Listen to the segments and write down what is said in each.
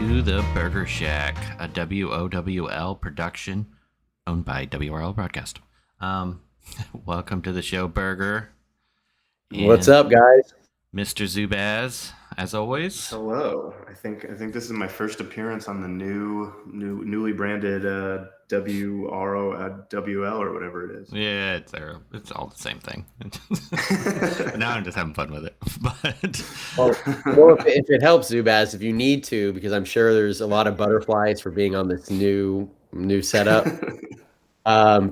to the Burger Shack, a WOWL production owned by WROL Broadcast. Welcome to the show, Burger. And what's up, guys? Mr. Zubaz, as always. Hello. I think this is my first appearance on the newly branded WROL or whatever it is. Yeah, it's all the same thing. Now I'm just having fun with it. But well, if it helps, Zubaz, if you need to, because I'm sure there's a lot of butterflies for being on this new setup.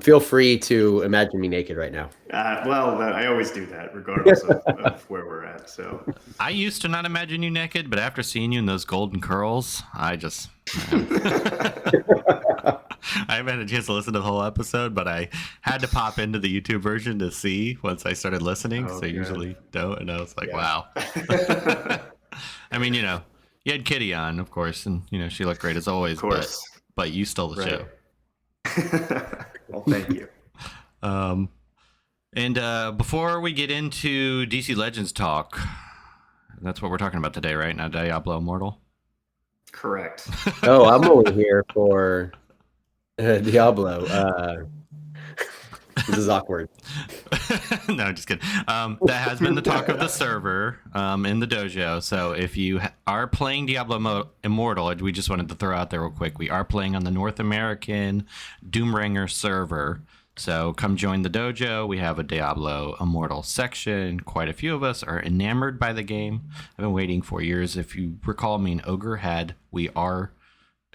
Feel free to imagine me naked right now. I always do that, regardless of where we're at. So I used to not imagine you naked, but after seeing you in those golden curls, I haven't had a chance to listen to the whole episode, but I had to pop into the YouTube version to see once I started listening. So I usually don't, and I was like, wow. I mean, you had Kitty on, of course, and she looked great as always. Of course. But you stole the show. Well, thank you. And before we get into DC Legends talk, that's what we're talking about today, right? Not Diablo Immortal? Correct. Oh, I'm only here for Diablo. This is awkward. No, I'm just kidding. That has been the talk of the server in the dojo. So if you are playing Diablo Immortal, we just wanted to throw out there real quick. We are playing on the North American Doomringer server. So come join the dojo. We have a Diablo Immortal section. Quite a few of us are enamored by the game. I've been waiting for years. If you recall, me and Ogre had We Are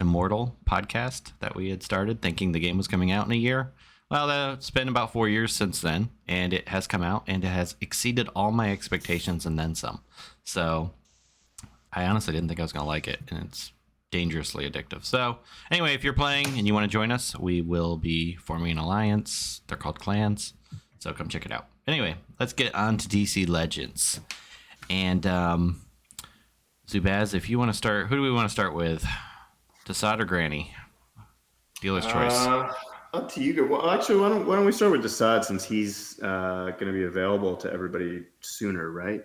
Immortal podcast that we had started thinking the game was coming out in a year. Well, it's been about 4 years since then, and it has come out, and it has exceeded all my expectations and then some. So I honestly didn't think I was going to like it, and it's dangerously addictive. So anyway, if you're playing and you want to join us, we will be forming an alliance. They're called clans, so come check it out. Anyway, let's get on to DC Legends. And Zubaz, if you want to start, who do we want to start with? DeSaad or Granny? Dealer's choice. Up to you. Well, actually, why don't we start with DeSaad, since he's going to be available to everybody sooner, right?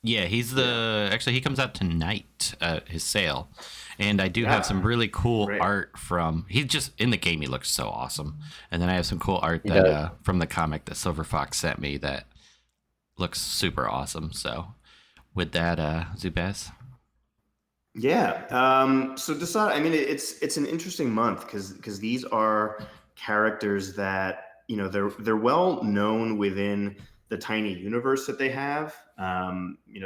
Yeah, actually he comes out tonight, his sale. And I do have some really cool art from, he's just, in the game he looks so awesome. And then I have some cool art that from the comic that Silver Fox sent me that looks super awesome. So with that, Zubaz? Yeah. So DeSaad, I mean, it's an interesting month because these are characters that, they're well known within the tiny universe that they have.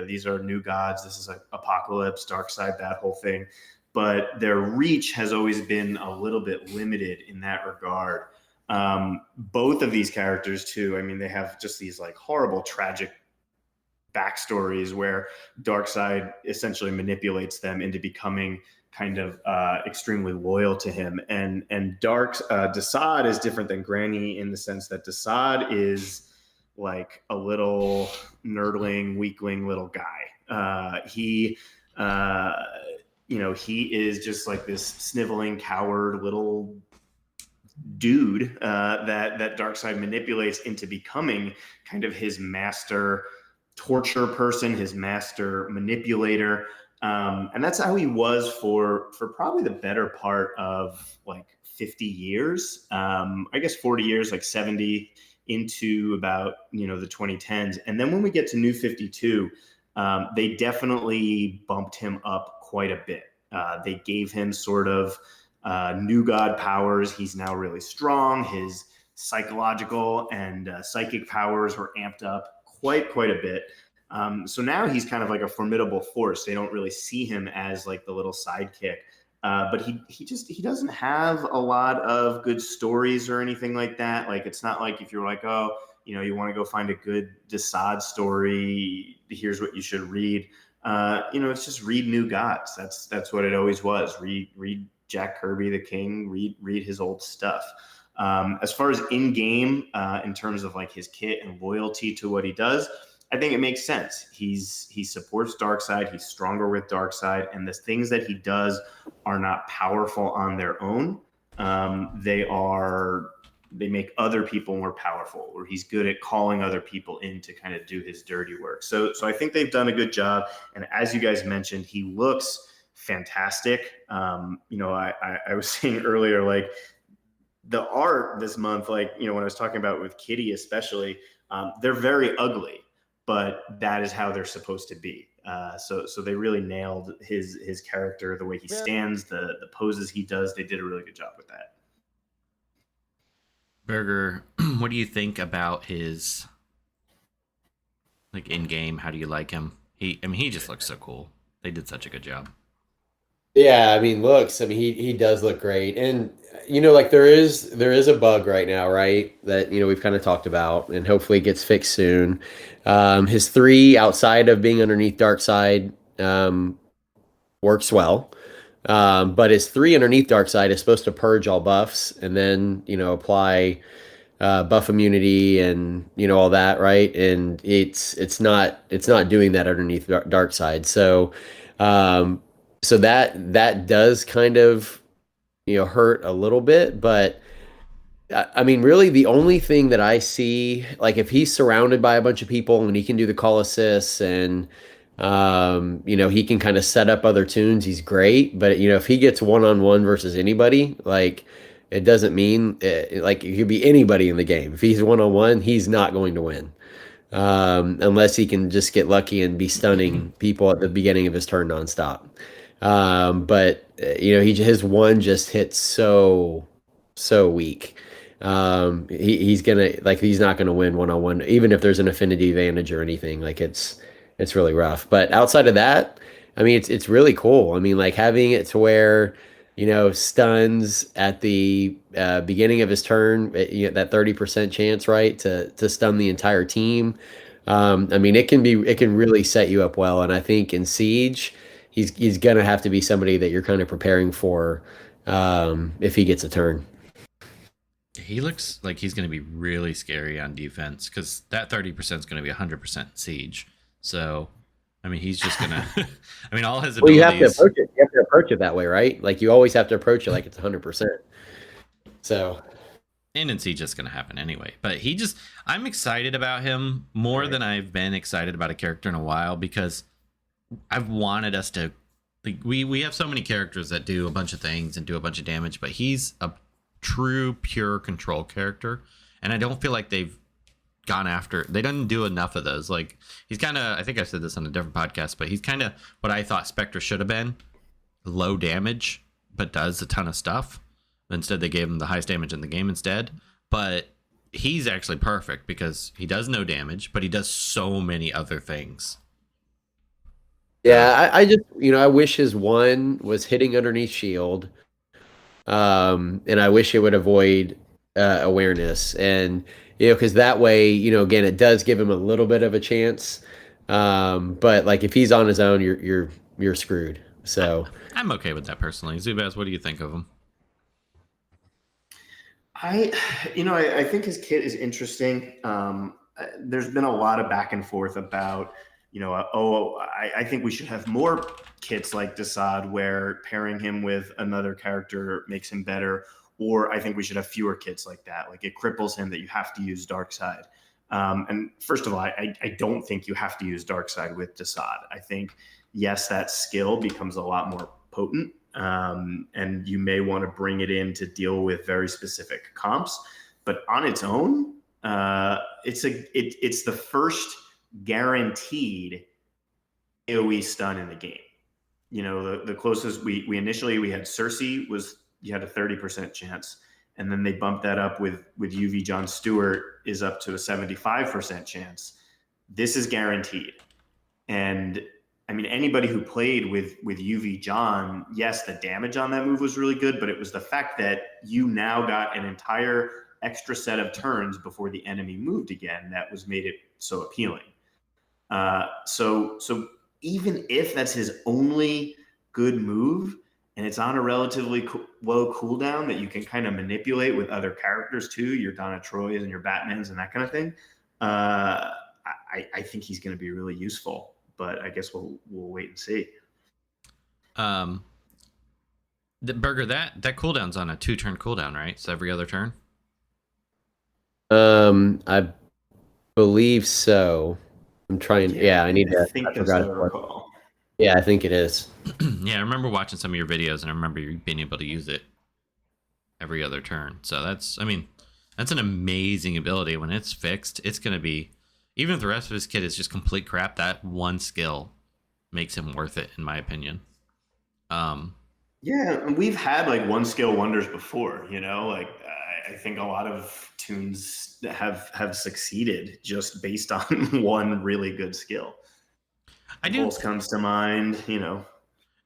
These are new gods. This is like Apocalypse, Darkseid, that whole thing. But their reach has always been a little bit limited in that regard. Both of these characters, too, I mean, they have just these like horrible, tragic backstories where Darkseid essentially manipulates them into becoming kind of extremely loyal to him. And DeSaad is different than Granny in the sense that DeSaad is like a little nerdling, weakling little guy. He is just like this sniveling, coward little dude that Darkseid manipulates into becoming kind of his master torture person, his master manipulator. And that's how he was for probably the better part of like 50 years. I guess 40 years, like 70 into about, the 2010s. And then when we get to New 52, they definitely bumped him up quite a bit. They gave him sort of new god powers. He's now really strong. His psychological and psychic powers were amped up quite a bit. So now he's kind of like a formidable force. They don't really see him as like the little sidekick. But he doesn't have a lot of good stories or anything like that. Like, it's not like if you're like, oh, you want to go find a good DeSaad story, here's what you should read. It's just read New Gods. That's what it always was. Read Jack Kirby, the King, read his old stuff. As far as in-game, in terms of like his kit and loyalty to what he does, I think it makes sense. He supports Darkseid. He's stronger with Darkseid, and the things that he does are not powerful on their own. They make other people more powerful, or he's good at calling other people in to kind of do his dirty work. So I think they've done a good job. And as you guys mentioned, he looks fantastic. I was saying earlier, like the art this month, like, when I was talking about with Kitty, especially, they're very ugly, but that is how they're supposed to be. So they really nailed his character, the way he stands, the poses he does. They did a really good job with that. Burger, what do you think about his like in game? How do you like him? He just looks so cool. They did such a good job. Yeah, I mean, he does look great. And like there is a bug right now, right? That, we've kind of talked about and hopefully gets fixed soon. His 3 outside of being underneath Darkseid works well. But his 3 underneath Darkseid is supposed to purge all buffs and then, apply buff immunity and all that, right? And it's not doing that underneath Darkseid. So that does kind of hurt a little bit, but I mean, really the only thing that I see, like if he's surrounded by a bunch of people and he can do the call assists and he can kind of set up other tunes, he's great. But if he gets one-on-one versus anybody, like it doesn't mean like it could be anybody in the game. If he's one-on-one, he's not going to win. Unless he can just get lucky and be stunning people at the beginning of his turn nonstop. But his one just hits so weak. He's not gonna win one-on-one, even if there's an affinity advantage or anything. Like it's really rough. But outside of that, I mean, it's really cool. I mean, like having it to where stuns at the beginning of his turn, that 30% chance, right, to stun the entire team. I mean, it can really set you up well. And I think in Siege, he's gonna have to be somebody that you're kind of preparing for if he gets a turn. He looks like he's going to be really scary on defense because that 30% is going to be 100% Siege. So, I mean, he's just going to. I mean, all his abilities. Well, you have to approach it. You have to approach it that way, right? Like you always have to approach it like it's 100%. So. And in Siege, it's going to happen anyway. But I'm excited about him more than I've been excited about a character in a while because I've wanted us to. Like, we have so many characters that do a bunch of things and do a bunch of damage, but he's a true pure control character, and I don't feel like they didn't do enough of those. Like he's kind of, I think I said this on a different podcast, but he's kind of what I thought Spectre should have been, low damage but does a ton of stuff. Instead they gave him the highest damage in the game instead, but he's actually perfect because he does no damage but he does so many other things. Yeah, I just I wish his one was hitting underneath shield. And I wish it would avoid awareness, and because that way, again, it does give him a little bit of a chance. But like if he's on his own, you're screwed. So I'm okay with that personally. Zubaz, what do you think of him? I think his kit is interesting. There's been a lot of back and forth about, I think we should have more kits like DeSaad where pairing him with another character makes him better, or I think we should have fewer kits like that. Like it cripples him that you have to use Darkseid. And first of all, I don't think you have to use Darkseid with DeSaad. I think, yes, that skill becomes a lot more potent, and you may want to bring it in to deal with very specific comps. But on its own, it's the first guaranteed AoE stun in the game. The closest we initially had Cersei you had a 30% chance, and then they bumped that up with UV John Stewart is up to a 75% chance. This is guaranteed. And I mean, anybody who played with UV John, yes, the damage on that move was really good, but it was the fact that you now got an entire extra set of turns before the enemy moved again that was made it so appealing. So even if that's his only good move and it's on a relatively low cooldown that you can kind of manipulate with other characters too, your Donna Troyes and your Batmans and that kind of thing, I think he's going to be really useful. But I guess we'll wait and see. The Burger, that cooldown's on a 2-turn cooldown, right? So every other turn. I believe so. I'm trying. Yeah, I need to. I think I that's forgot what I recall. Yeah, I think it is. Yeah, I remember watching some of your videos, and I remember you being able to use it every other turn. So that's an amazing ability. When it's fixed, it's going to be, even if the rest of his kit is just complete crap, that one skill makes him worth it, in my opinion. Yeah, we've had like one skill wonders before, like I think a lot of tunes have succeeded just based on one really good skill. Pulse comes to mind, And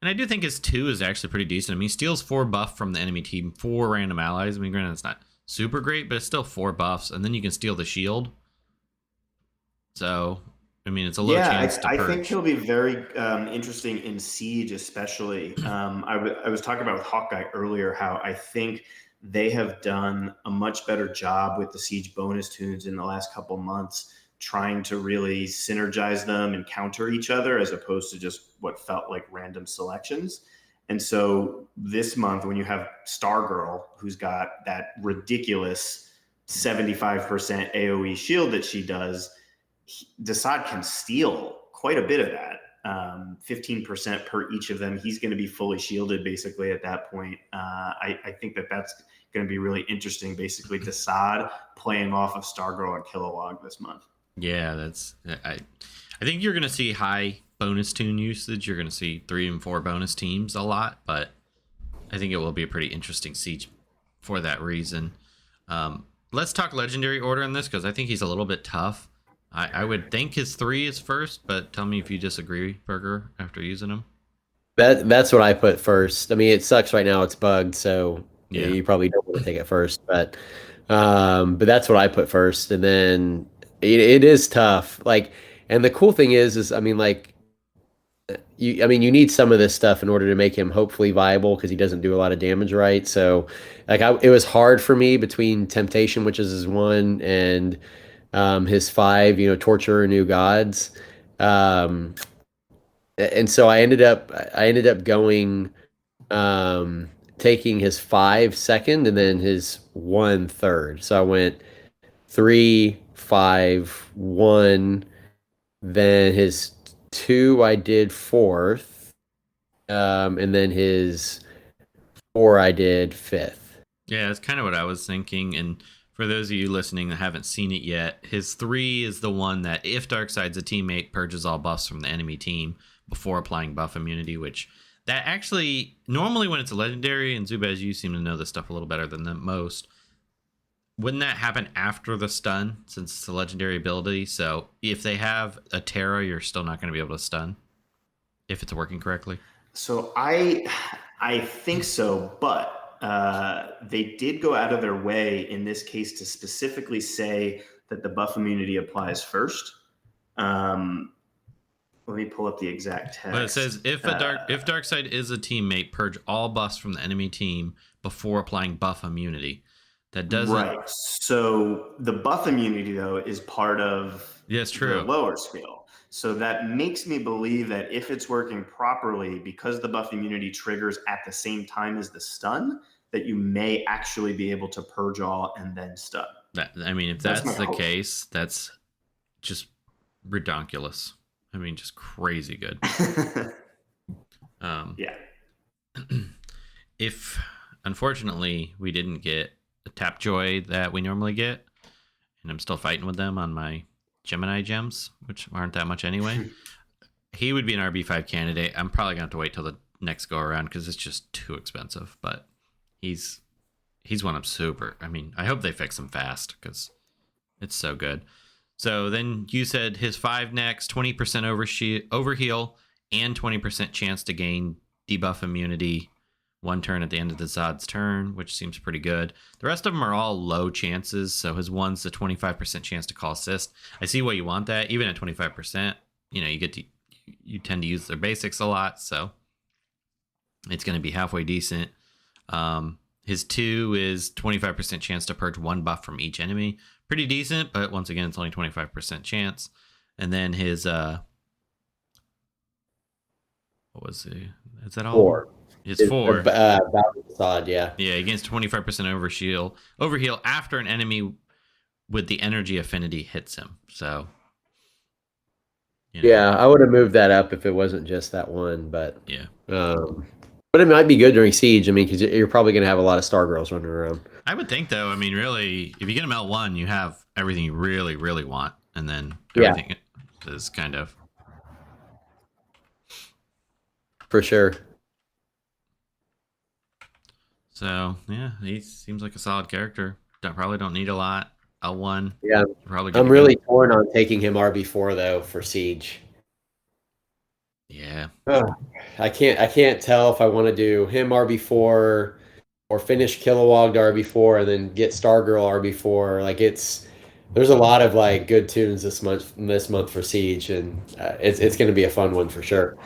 I do think his 2 is actually pretty decent. I mean, he steals 4 buff from the enemy team, 4 random allies. I mean, granted, it's not super great, but it's still 4 buffs. And then you can steal the shield. So, I mean, it's a low chance to purge. I think he'll be very interesting in Siege, especially. I was talking about with Hawkeye earlier how I think they have done a much better job with the Siege bonus tunes in the last couple months, trying to really synergize them and counter each other as opposed to just what felt like random selections. And so this month, when you have Stargirl, who's got that ridiculous 75% AoE shield that she does, DeSaad can steal quite a bit of that. 15% per each of them. He's going to be fully shielded basically at that point. I think that's going to be really interesting. Basically, DeSaad playing off of Stargirl and Kilowog this month. Yeah, I think you're going to see high bonus tune usage. You're going to see 3 and 4 bonus teams a lot, but I think it will be a pretty interesting siege for that reason. Let's talk legendary order on this, because I think he's a little bit tough. I would think his 3 is first, but tell me if you disagree, Burger, after using him. That's what I put first. I mean, it sucks right now; it's bugged, so yeah, you probably don't want to take it first. But that's what I put first, and then it is tough. Like, and the cool thing is I mean, like, you need some of this stuff in order to make him hopefully viable because he doesn't do a lot of damage, right? So, like, it was hard for me between Temptation, which is his 1, and his 5, Torture and New Gods. And so I ended up going taking his 5 second and then his 1 third. So I went 3, 5, 1, then his 2 I did 4th, and then his 4 I did 5th. Yeah, that's kind of what I was thinking. And for those of you listening that haven't seen it yet, his 3 is the one that, if Darkseid's a teammate, purges all buffs from the enemy team before applying buff immunity, which that actually, normally when it's a legendary, and Zubaz, you seem to know this stuff a little better than most, wouldn't that happen after the stun, since it's a legendary ability? So if they have a Terra, you're still not going to be able to stun if it's working correctly? So I think so, but they did go out of their way in this case to specifically say that the buff immunity applies first. Let me pull up the exact text. But it says if Darkseid is a teammate, purge all buffs from the enemy team before applying buff immunity. That doesn't. Right. So the buff immunity though is part of the lower skill. So that makes me believe that if it's working properly, because the buff immunity triggers at the same time as the stun, that you may actually be able to purge all and then stun. If that's the case, that's just redonkulous. I mean, just crazy good. Yeah. If, unfortunately, we didn't get the tap joy that we normally get, and I'm still fighting with them on my Gemini gems, which aren't that much anyway, he would be an RB5 candidate. I'm probably going to have to wait till the next go around because it's just too expensive, but he's one of super. I mean, I hope they fix him fast because it's so good. So then you said his 5 next, 20% overheal, and 20% chance to gain debuff immunity 1 turn at the end of DeSaad's turn, which seems pretty good. The rest of them are all low chances, so his 1's the 25% chance to call assist. I see why you want that. Even at 25%, you tend to use their basics a lot, so it's going to be halfway decent. His 2 is 25% chance to purge 1 buff from each enemy. Pretty decent, but once again, it's only 25% chance. And then his what was he? Is that all? 4. It's 4. DeSaad, yeah. Yeah, against 25% overheal after an enemy with the energy affinity hits him. So You know? Yeah, I would have moved that up if it wasn't just that one, but Yeah. but it might be good during Siege. I mean, because you're probably going to have a lot of Stargirls running around. I would think, though, I mean, really, if you get him L1, you have everything you really, really want. And then everything is kind of. For sure. So, yeah, he seems like a solid character. Probably don't need a lot. L1. Yeah. Probably good I'm to really go. torn on taking him RB4 though for Siege. Yeah. I can't tell if I want to do him RB4 or finish Kilowog to RB4 and then get Stargirl RB4. Like there's a lot of like good tunes this month for Siege, and it's going to be a fun one for sure.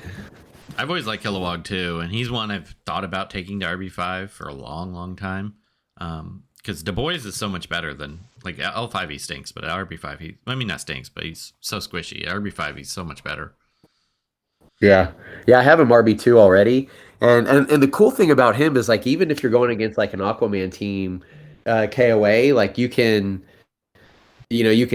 I've always liked Kilowog too, and he's one I've thought about taking to RB5 for a long, long time. Because Du Bois is so much better than like L5 he stinks, but at RB5 not stinks, but he's so squishy. At RB5 he's so much better. Yeah. Yeah, I have him RB2 already. And the cool thing about him is like even if you're going against like an Aquaman team KOA, like you can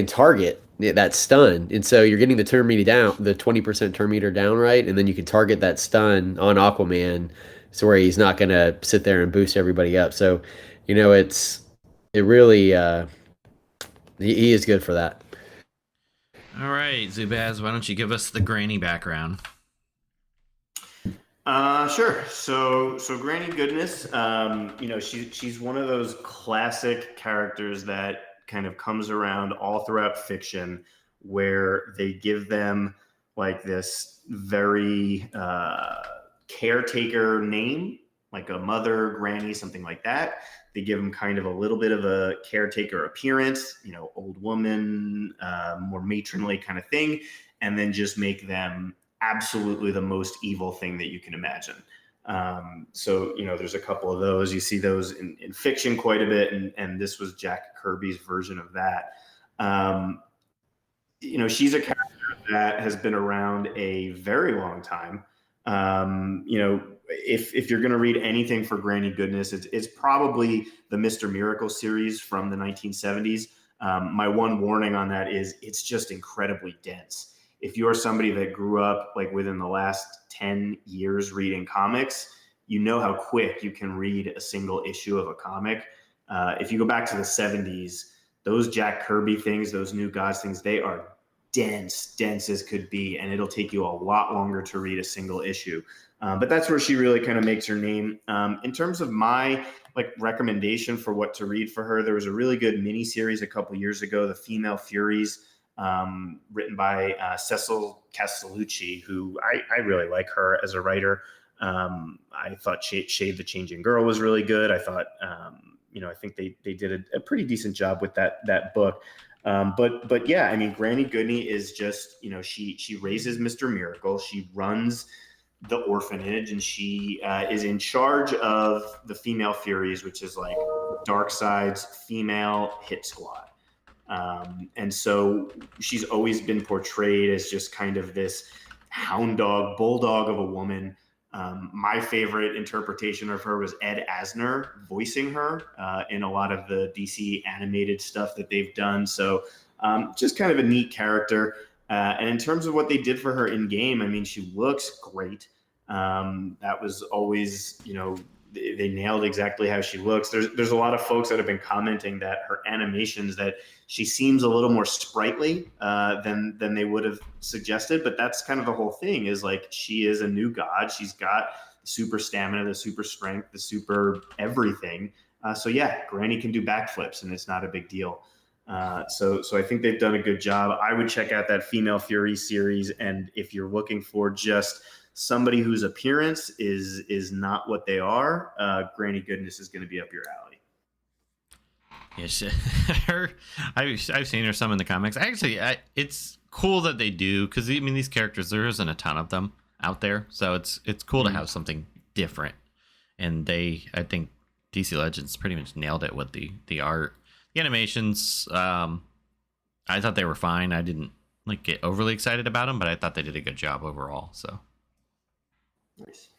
target that stun. And so you're getting the turn meter down, the 20% turn meter down, right? And then you can target that stun on Aquaman so where he's not gonna sit there and boost everybody up. So, it really he is good for that. All right, Zubaz, why don't you give us the Granny background? Sure. So Granny Goodness, she's one of those classic characters that kind of comes around all throughout fiction, where they give them like this very caretaker name, like a mother, granny, something like that. They give them kind of a little bit of a caretaker appearance, old woman, more matronly kind of thing, and then just make them absolutely the most evil thing that you can imagine. There's a couple of those. You see those in fiction quite a bit, and this was Jack Kirby's version of that. She's a character that has been around a very long time. If you're going to read anything for Granny Goodness, it's probably the Mr. Miracle series from the 1970s. My one warning on that is it's just incredibly dense. If you're somebody that grew up like within the last 10 years reading comics, you know how quick you can read a single issue of a comic. If you go back to the 70s, those Jack Kirby things, those New Gods things, they are dense as could be, and it'll take you a lot longer to read a single issue. But that's where she really kind of makes her name. In terms of my recommendation for what to read for her, there was a really good miniseries a couple years ago, The Female Furies, written by Cecil Castellucci, who I really like her as a writer. I thought Shade the Changing Girl was really good. I thought, I think they did a pretty decent job with that book. But yeah, I mean, Granny Goodney is just, she raises Mr. Miracle. She runs the orphanage, and she is in charge of the Female Furies, which is like Darkseid's female hit squad. And so she's always been portrayed as just kind of this hound dog, bulldog of a woman. My favorite interpretation of her was Ed Asner voicing her in a lot of the DC animated stuff that they've done. So just kind of a neat character. And in terms of what they did for her in game, I mean, she looks great. That was always, they nailed exactly how she looks. There's a lot of folks that have been commenting that her animations, that she seems a little more sprightly than they would have suggested. But that's kind of the whole thing, is like, she is a new god. She's got the super stamina, the super strength, the super everything. So yeah, Granny can do backflips, and it's not a big deal. So I think they've done a good job. I would check out that Female Fury series. And if you're looking for just somebody whose appearance is not what they are, Granny Goodness is going to be up your alley. Yes, I've seen her some in the comics. Actually, it's cool that they do, because I mean, these characters, there isn't a ton of them out there, so it's cool to have something different. And I think DC Legends pretty much nailed it with the art, the animations. I thought they were fine. I didn't get overly excited about them, but I thought they did a good job overall. So. Nice.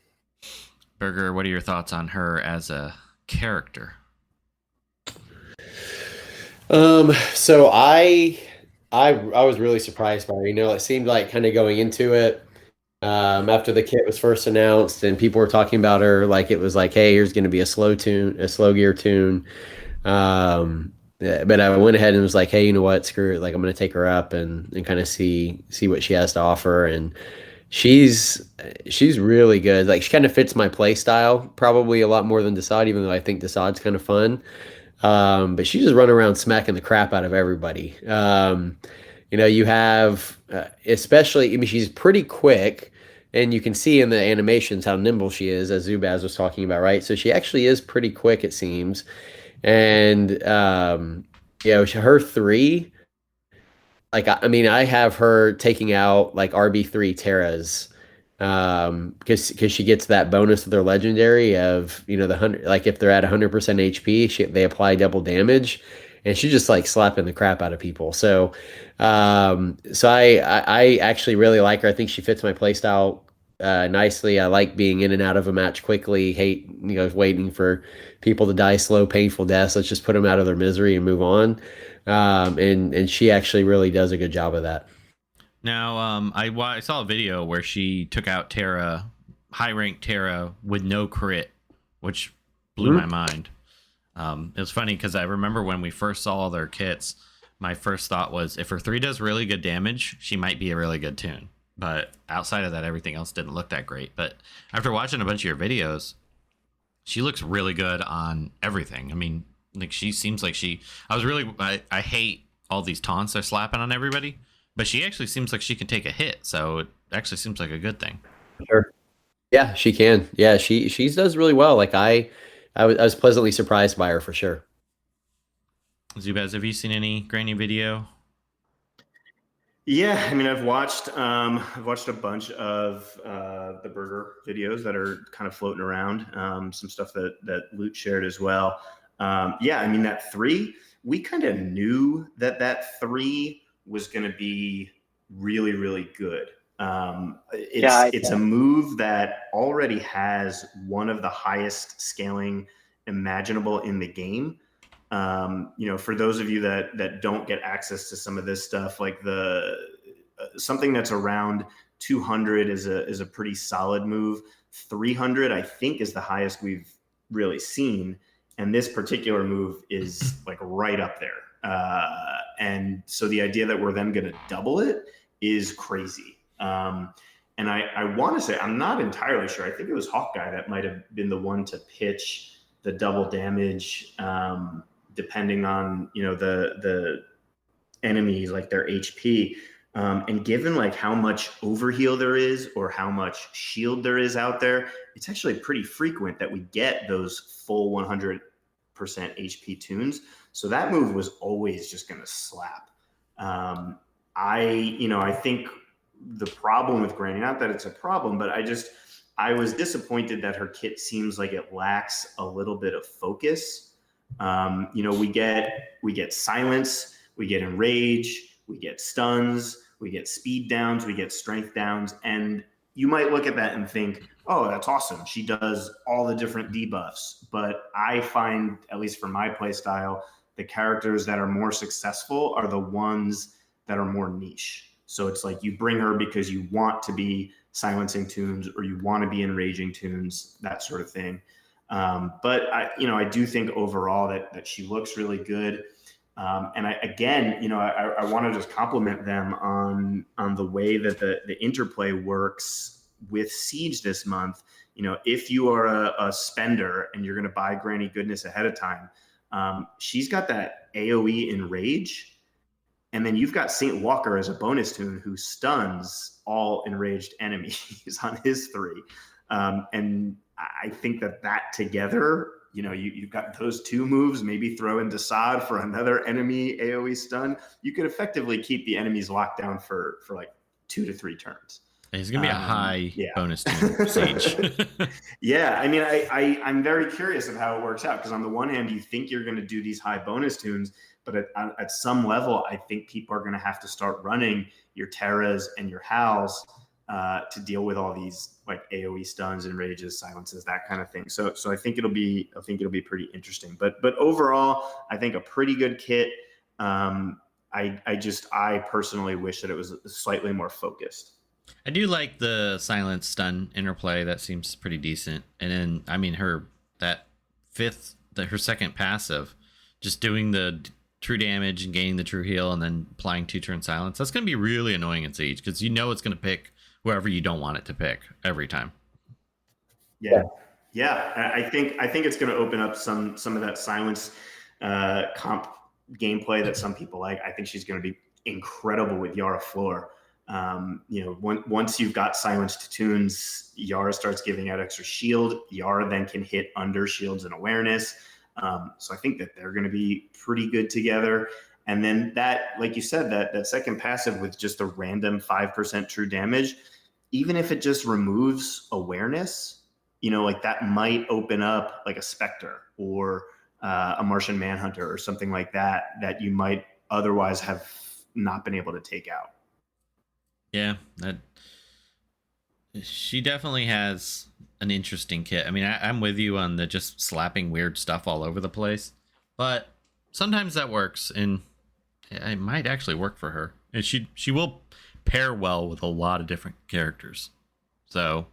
Burger, what are your thoughts on her as a character? So I I was really surprised by her. It seemed like kind of going into it, after the kit was first announced and people were talking about her, like it was like, hey, here's going to be a slow gear tune. Yeah, but I went ahead and was like, hey, you know what? Screw it. Like I'm going to take her up and kind of see what she has to offer. And she's she's really good. Like she kind of fits my play style probably a lot more than DeSaad, even though I think DeSaad's kind of fun. But she just run around smacking the crap out of everybody. You have, especially, I mean, she's pretty quick, and you can see in the animations how nimble she is, as Zubaz was talking about, right? So she actually is pretty quick, it seems. And, her three, like, I mean, I have her taking out like RB3 Terras, because she gets that bonus with their legendary of the 100, like if they're at 100% HP, they apply double damage, and she just like slapping the crap out of people. So I actually really like her. I think she fits my playstyle nicely. I like being in and out of a match quickly. Hate waiting for people to die slow, painful deaths. Let's just put them out of their misery and move on. And she actually really does a good job of that. Now, I saw a video where she took out Terra, high rank Terra, with no crit, which blew my mind. It was funny because I remember when we first saw all their kits, my first thought was if her 3 does really good damage, she might be a really good tune. But outside of that, everything else didn't look that great. But after watching a bunch of your videos, she looks really good on everything. I mean, like she seems like I hate all these taunts they're slapping on everybody, but she actually seems like she can take a hit. So it actually seems like a good thing. Sure. Yeah, she can. Yeah, she does really well. Like I was pleasantly surprised by her for sure. Zubaz, have you seen any Granny video? Yeah, I mean, I've watched a bunch of the burger videos that are kind of floating around. Some stuff that Loot shared as well. Yeah, I mean that 3, we kind of knew that 3 was going to be really, really good. It's a move that already has one of the highest scaling imaginable in the game. For those of you that don't get access to some of this stuff, like something that's around 200 is a pretty solid move. 300, I think, is the highest we've really seen, and this particular move is like right up there. And so the idea that we're then going to double it is crazy. And I want to say, I'm not entirely sure. I think it was Hawkeye that might have been the one to pitch the double damage, depending on the enemies, like their HP. And given like how much overheal there is or how much shield there is out there, it's actually pretty frequent that we get those full 100% HP tunes. So that move was always just going to slap. I think the problem with Granny, not that it's a problem, but I was disappointed that her kit seems like it lacks a little bit of focus. We get silence, we get enrage, we get stuns, we get speed downs, we get strength downs, and you might look at that and think, oh, that's awesome. She does all the different debuffs. But I find, at least for my play style, the characters that are more successful are the ones that are more niche. So it's like you bring her because you want to be silencing tunes or you want to be enraging tunes, that sort of thing. But I do think overall that she looks really good. And I want to just compliment them on the way that the interplay works with Siege this month. If you are a spender and you're going to buy Granny Goodness ahead of time, she's got that AoE enrage. And then you've got Saint Walker as a bonus tune who stuns all enraged enemies on his 3. And I think that together, you've got those 2 moves, maybe throw in DeSaad for another enemy AoE stun. You could effectively keep the enemies locked down for like 2 to 3 turns. He's going to be a high bonus tune, Siege. Yeah, I mean, I'm very curious of how it works out, because on the one hand, you think you're going to do these high bonus tunes, but at some level, I think people are going to have to start running your Terras and your Hals to deal with all these like AoE stuns and rages, silences, that kind of thing. So I think it'll be pretty interesting. But overall, I think a pretty good kit. I personally wish that it was slightly more focused. I do like the silence stun interplay. That seems pretty decent. And then, I mean, her second passive, just doing the true damage and gaining the true heal and then applying 2-turn silence. That's going to be really annoying in Siege because you know it's going to pick whoever you don't want it to pick every time. Yeah. I think it's going to open up some of that silence comp gameplay that some people like. I think she's going to be incredible with Yara Floor. Once you've got silenced tunes, Yara starts giving out extra shield. Yara then can hit under shields and awareness. So I think that they're going to be pretty good together. And then that, like you said, that second passive with just a random 5% true damage, even if it just removes awareness, like that might open up like a Spectre or a Martian Manhunter or something like that you might otherwise have not been able to take out. Yeah, she definitely has an interesting kit. I mean, I'm with you on the just slapping weird stuff all over the place, but sometimes that works, and it might actually work for her. And she will pair well with a lot of different characters. So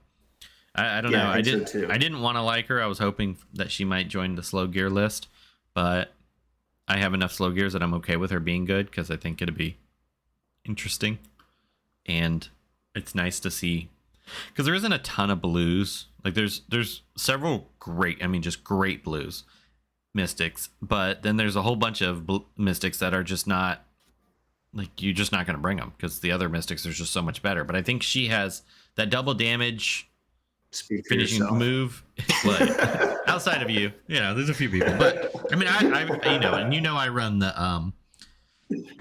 I don't know. I didn't want to like her. I was hoping that she might join the slow gear list, but I have enough slow gears that I'm okay with her being good because I think it'd be interesting. And it's nice to see because there isn't a ton of blues. Like there's several great blues mystics, but then there's a whole bunch of mystics that are just not like, you're just not going to bring them because the other mystics are just so much better. But I think she has that double damage finishing move. Outside of you, there's a few people, but I mean, I run the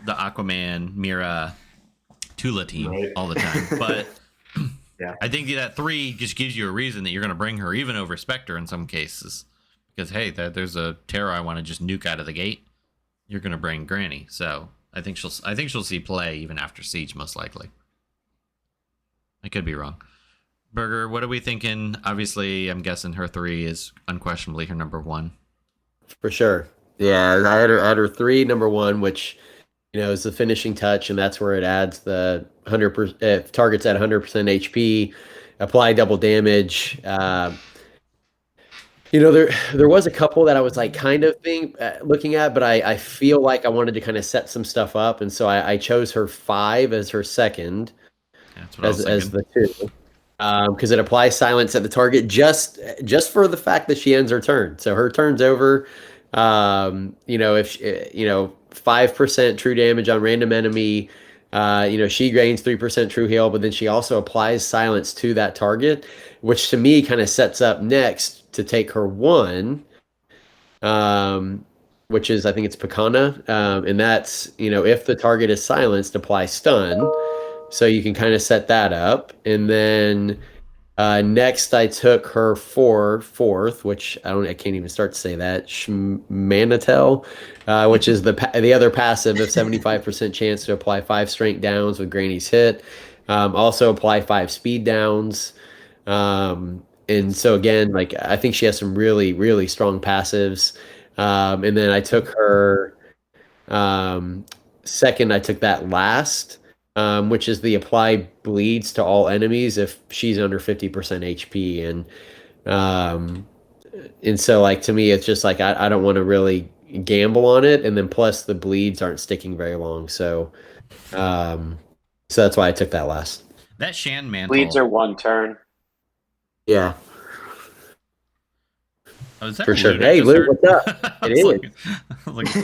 Aquaman Mira Tula team all the time, but yeah, I think that 3 just gives you a reason that you're going to bring her even over Spectre in some cases, because hey, there's a terror I want to just nuke out of the gate. You're going to bring Granny, so I think she'll see play even after Siege, most likely. I could be wrong. Burger, what are we thinking? Obviously, I'm guessing her 3 is unquestionably her number 1. For sure. Yeah, I had her 3, number 1, which is the finishing touch, and that's where it adds the 100%. Targets at 100% HP, apply double damage. There was a couple that I was like kind of looking at, but I feel like I wanted to kind of set some stuff up, and so I chose her 5 as her second, as the 2. Because it applies silence at the target just for the fact that she ends her turn. So her turn's over. If 5% true damage on random enemy, she gains 3% true heal, but then she also applies silence to that target, which to me kind of sets up next to take her 1, which is, I think it's Pekana, and that's if the target is silenced, apply stun. So you can kind of set that up. And then next I took her fourth, which I can't even start to say that, Shmanatel, which is the other passive of 75% chance to apply 5 strength downs with Granny's hit. Also apply 5 speed downs. And so again, like I think she has some really, really strong passives. And then I took her second, I took that last. Which is the apply bleeds to all enemies if she's under 50% HP, and so like to me it's just like I don't want to really gamble on it, and then plus the bleeds aren't sticking very long, so that's why I took that last. That Shan mantle bleeds are 1 turn. Yeah. Oh, is that for sure? Lude Hey, Lude, what's up? It is.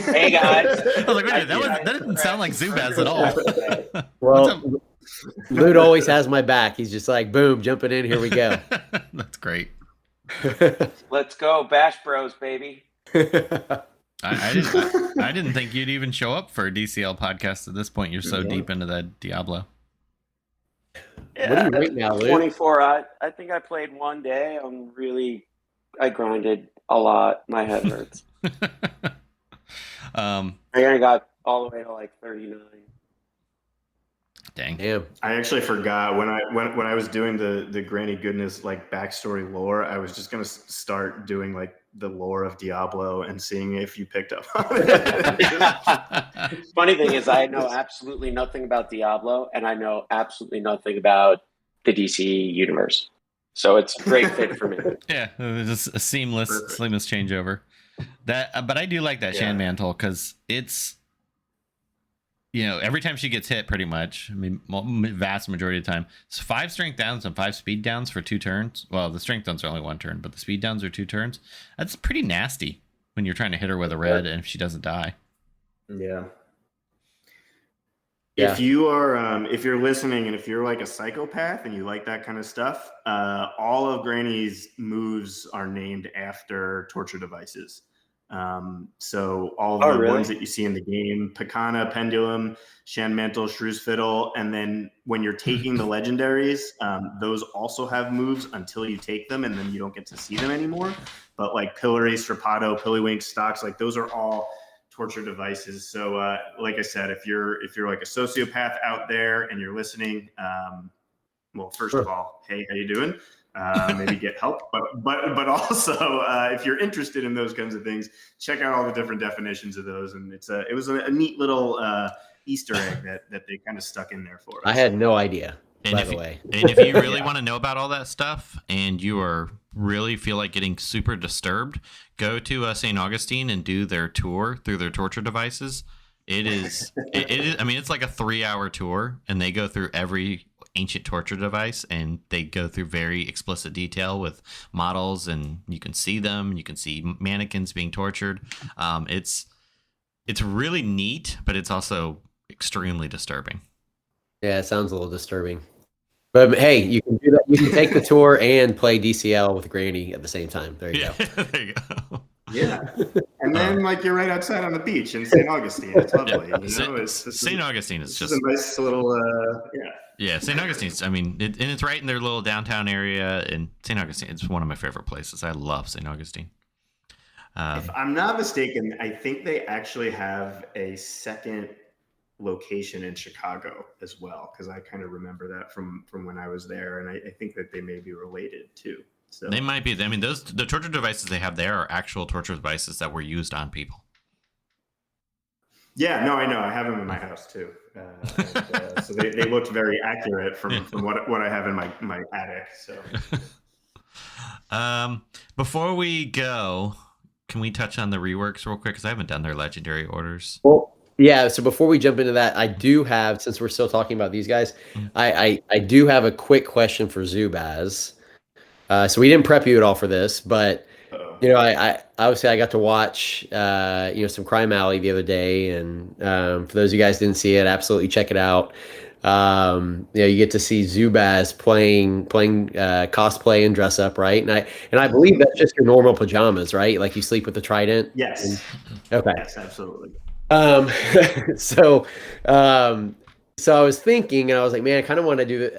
Hey guys. I was like, wait a minute, that didn't sound like Zubaz at all. Well, Lude always has my back. He's just like, boom, jumping in. Here we go. That's great. Let's go, Bash Bros, baby. I didn't think you'd even show up for a DCL podcast at this point. You're so deep into that Diablo. Yeah, what are you right now, Lude? 24. I think I played 1 day. I grinded a lot. My head hurts. I got all the way to like 39. Dang. Damn. I actually forgot when I was doing the Granny Goodness like backstory lore. I was just gonna start doing like the lore of Diablo and seeing if you picked up on it. Funny thing is, I know absolutely nothing about Diablo, and I know absolutely nothing about the DC universe. So it's a great fit for me. Yeah, it was just a seamless changeover. But I do like that Shan Mantle because it's, every time she gets hit, pretty much, I mean, vast majority of the time, it's 5 strength downs and 5 speed downs for 2 turns. Well, the strength downs are only 1 turn, but the speed downs are 2 turns. That's pretty nasty when you're trying to hit her with a red and if she doesn't die. Yeah. If you are, if you're listening and if you're like a psychopath and you like that kind of stuff, all of Granny's moves are named after torture devices. So all of the ones that you see in the game, Pekana, Pendulum, Shan Mantle, Shrew's Fiddle, and then when you're taking the legendaries, those also have moves until you take them, and then you don't get to see them anymore. But like Pillory, Strapato, Pillywink, Stocks, like those are all torture devices. So like I said, if you're like a sociopath out there and you're listening, well, first of all, hey, how you doing? Maybe get help, but also if you're interested in those kinds of things, check out all the different definitions of those. And it was a neat little Easter egg that they kind of stuck in there for us. I had no idea. And by the way, and if you really want to know about all that stuff and you are really feel like getting super disturbed, go to St. Augustine and do their tour through their torture devices. It is, I mean, it's like a 3-hour tour, and they go through every ancient torture device, and they go through very explicit detail with models, and you can see them. You can see mannequins being tortured. It's really neat, but it's also extremely disturbing. Yeah, it sounds a little disturbing. But hey, you can do that. You can take the tour and play DCL with Granny at the same time. There you go. There you go. Yeah. And then like you're right outside on the beach in St. Augustine. It's lovely. St. Augustine is just a nice little Yeah, St. Augustine's, I mean, and it's right in their little downtown area, and St. Augustine, it's one of my favorite places. I love St. Augustine. If I'm not mistaken, I think they actually have a second location in Chicago as well, because I kind of remember that from when I was there, and I think that they may be related too. So they might be. I mean, the torture devices they have there are actual torture devices that were used on people. Yeah, no, I know. I have them in my house too. So they looked very accurate from what I have in my attic. So, Before we go, can we touch on the reworks real quick? Because I haven't done their legendary orders. Well, yeah. So before we jump into that, I do have, since we're still talking about these guys, I do have a quick question for Zubaz. So we didn't prep you at all for this, but I obviously I got to watch some Crime Alley the other day, and for those of you guys who didn't see it, absolutely check it out. You get to see Zubaz playing cosplay and dress up, right? And I believe that's just your normal pajamas, right? Like you sleep with the trident. Yes. Okay. Yes, absolutely. So I was thinking, and I was like, man, I kind of want to do,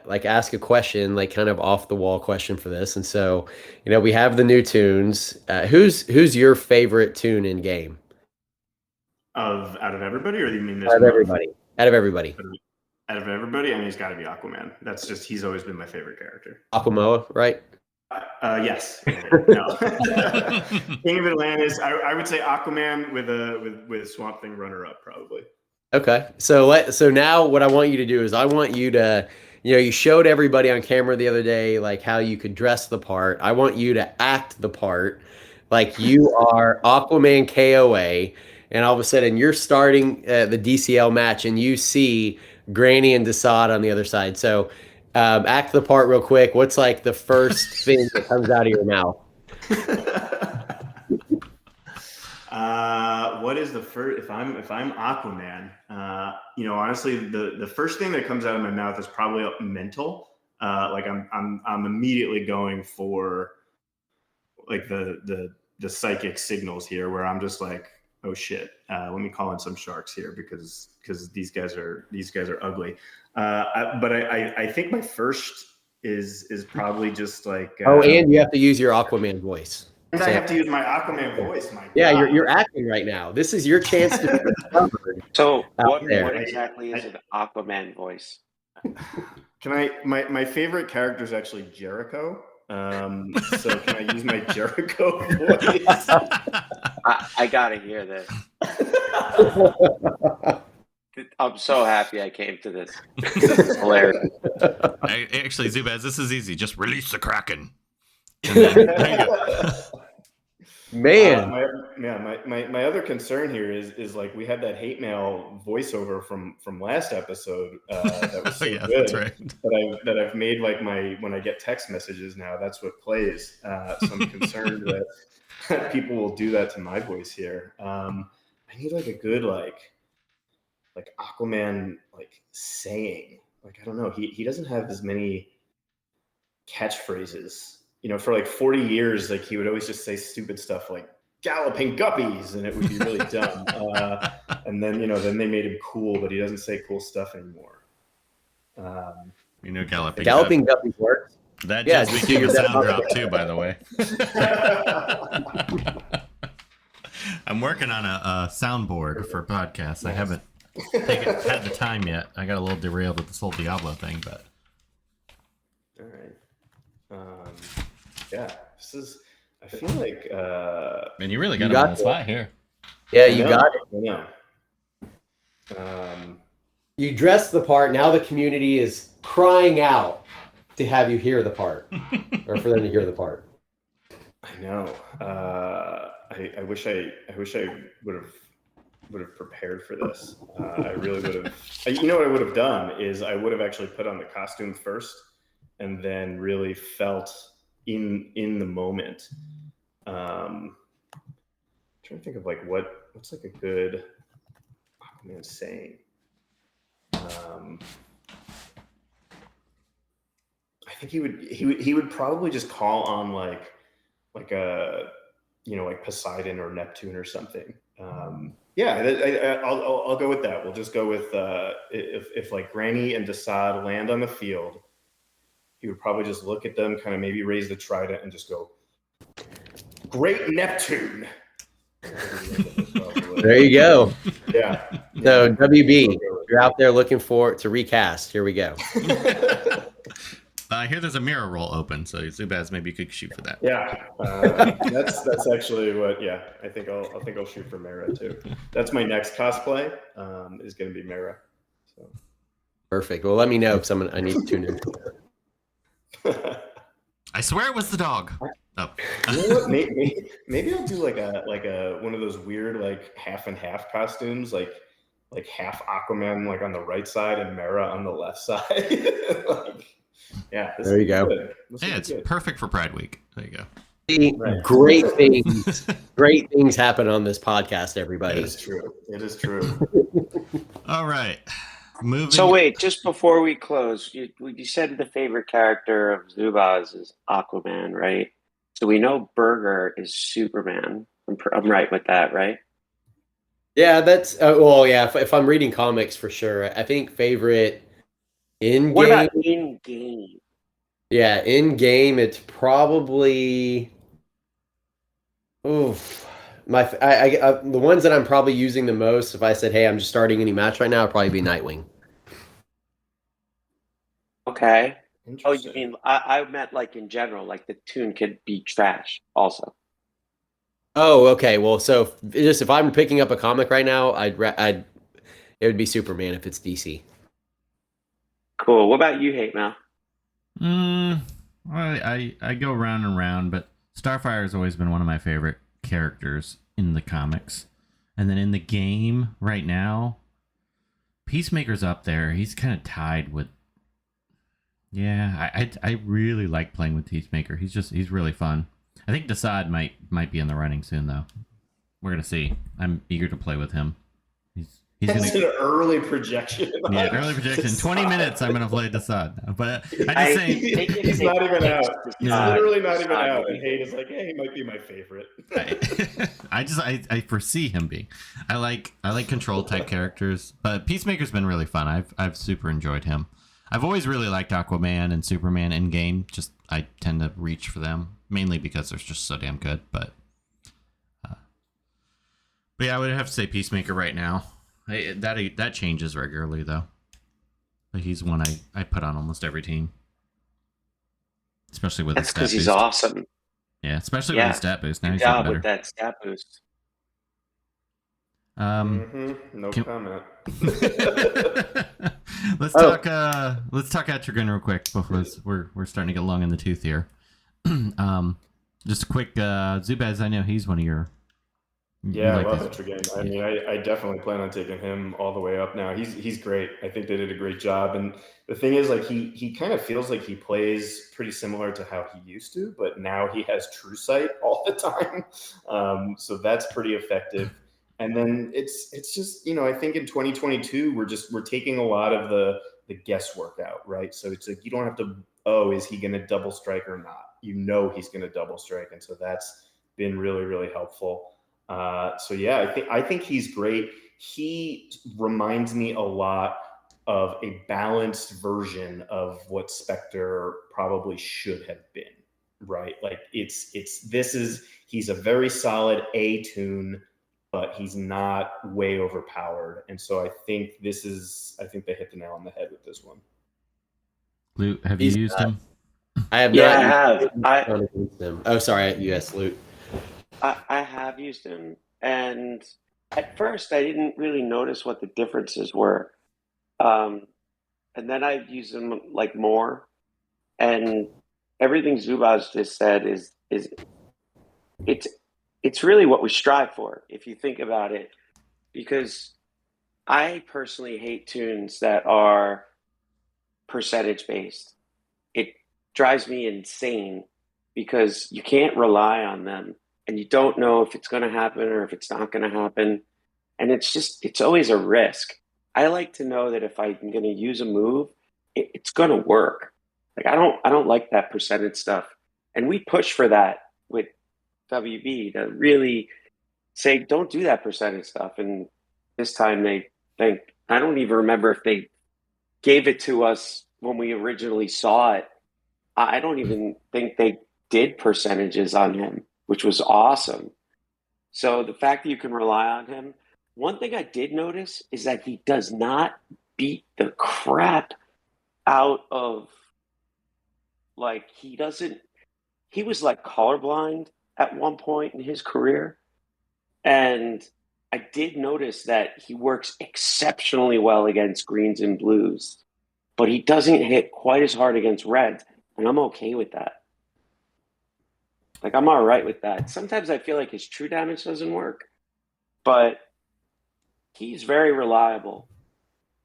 like ask a question, like kind of off the wall question for this. And so, we have the new tunes. Who's your favorite tune in game? Out of everybody, or do you mean this? Out of everybody. Out of everybody. Out of everybody, I mean, it's got to be Aquaman. He's always been my favorite character. Aquamoa, right? Yes. No. King of Atlantis. I would say Aquaman with Swamp Thing runner up probably. Okay. So now what I want you to do is I want you to, you showed everybody on camera the other day, like how you could dress the part. I want you to act the part like you are Aquaman KOA, and all of a sudden you're starting the DCL match and you see Granny and DeSaad on the other side. So act the part real quick. What's like the first thing that comes out of your mouth? What is the first? If I'm Aquaman, honestly, the first thing that comes out of my mouth is probably mental. Like I'm immediately going for like the psychic signals here, where I'm just like, oh shit, let me call in some sharks here because these guys are ugly. But I think my first is probably just like and you have to use your Aquaman voice. And I have to use my Aquaman voice, Mike. Yeah, you're acting right now. This is your chance to be discovered. So what there. exactly is an Aquaman voice? Can I? My favorite character is actually Jericho. So can I use my Jericho voice? I gotta hear this. I'm so happy I came to this. This is hilarious. Actually, Zubaz, this is easy. Just release the Kraken. And then, there you go. Man, my other concern here is like we had that hate mail voiceover from last episode that was so Yeah, good. that's right. That I've made like when I get text messages now, that's what plays. So I'm concerned that people will do that to my voice here. I need like a good like Aquaman like saying. Like I don't know, he doesn't have as many catchphrases. You know, for like 40 years, like he would always just say stupid stuff like "galloping guppies," and it would be really dumb. And then then they made him cool, but he doesn't say cool stuff anymore. Galloping Guppies works. That Yeah, just just became a figured that sound out. drop too, by the way. I'm working on a soundboard for podcasts. I haven't had the time yet. I got a little derailed with this whole Diablo thing, but All right. Yeah, this is. I feel like. man, you really got You him got on the spot here. Yeah, I you know, got it. I know. You dressed the part. Now the community is crying out to have you hear the part, or for them to hear the part. I know. I wish I would have prepared for this. I really would have. You know what I would have done is I would have actually put on the costume first, and then really felt in the moment. I'm trying to think of like what's like a good Aquaman saying. I think he would probably just call on like a like Poseidon or Neptune or something. Yeah, I'll go with that. We'll just go with if like Granny and DeSaad land on the field, he would probably just look at them, kind of maybe raise the trident and just go, "Great Neptune." There you go. Yeah. So WB, you're out there looking to recast. Here we go. I hear there's a mirror roll open, so Zubaz, maybe you could shoot for that. Yeah, that's actually what. Yeah, I think I'll shoot for Mara too. That's my next cosplay. Is going to be Mara. So. Perfect. Well, let me know if I need to tune in. I swear it was the dog. Oh. You know what? Maybe I'll do like a one of those weird like half and half costumes, like half Aquaman like on the right side and Mara on the left side. Yeah, there you go. Yeah, it's perfect for Pride Week. There you go. Right. Great things happen on this podcast, everybody. It is true. It is true. All right. Moving. So wait, just before we close, you said the favorite character of Zubaz is Aquaman, right? So we know Burger is Superman. I'm right with that, right? Yeah, that's well, yeah. If I'm reading comics, for sure, I think favorite in What game. about in game? Yeah, in game, it's probably. Oof. The ones that I'm probably using the most, if I said, hey, I'm just starting any match right now, would probably be Nightwing. Okay. Oh, you mean I meant like in general, like the tune could be trash also. Oh, okay. Well, so if I'm picking up a comic right now, it would be Superman if it's DC. Cool. What about you, Hate Mal? I go round and round, but Starfire has always been one of my favorite characters in the comics. And then in the game right now, Peacemaker's up there. He's kind of tied with. Yeah, I really like playing with Peacemaker. He's really fun. I think DeSaad might be in the running soon though. We're gonna see. I'm eager to play with him. That's an early projection. Yeah, early projection. 20 minutes I'm going to play DeSaad. But I just say... He's not even out. He's literally not even DeSaad. out. And Hate is like, hey, he might be my favorite. I foresee him being. I like control type characters. But Peacemaker's been really fun. I've super enjoyed him. I've always really liked Aquaman and Superman in game. Just I tend to reach for them mainly because they're just so damn good. But yeah, I would have to say Peacemaker right now. That changes regularly though. But he's one I put on almost every team, especially with his That's stat because he's boost. awesome. Yeah, especially with his stat boost. Now Good he's even job better. with that stat boost. No comment. Let's talk Etrigan real quick before we're starting to get long in the tooth here. Just a quick Zubaz, I know he's one of your Yeah, I love Etrigan. I mean, I definitely plan on taking him all the way up now. He's great. I think they did a great job. And the thing is, like, he kind of feels like he plays pretty similar to how he used to, but now he has true sight all the time. So that's pretty effective. And then it's just, I think in 2022 we're taking a lot of the guesswork out, right? So it's like you don't have to, is he going to double strike or not? He's going to double strike, and so that's been really, really helpful. So yeah, I think he's great. He reminds me a lot of a balanced version of what Spectre probably should have been, right? Like he's a very solid A tune, but he's not way overpowered. And so I think they hit the nail on the head with this one. Luke, have you used him? I have Yeah, not. I have. Oh, sorry. Yes, Luke. I have used him, and at first I didn't really notice what the differences were, and then I used him like more, and everything Zubaz just said is it's really what we strive for if you think about it, because I personally hate tunes that are percentage based. It drives me insane because you can't rely on them. And you don't know if it's going to happen or if it's not going to happen. And it's always a risk. I like to know that if I'm going to use a move, it's going to work. Like, I don't like that percentage stuff. And we push for that with WB to really say, don't do that percentage stuff. And this time I don't even remember if they gave it to us when we originally saw it. I don't even think they did percentages on him, which was awesome. So the fact that you can rely on him. One thing I did notice is that he does not beat the crap out of, like, he was like colorblind at one point in his career. And I did notice that he works exceptionally well against greens and blues, but he doesn't hit quite as hard against reds. And I'm okay with that. Like, I'm all right with that. Sometimes I feel like his true damage doesn't work, but he's very reliable.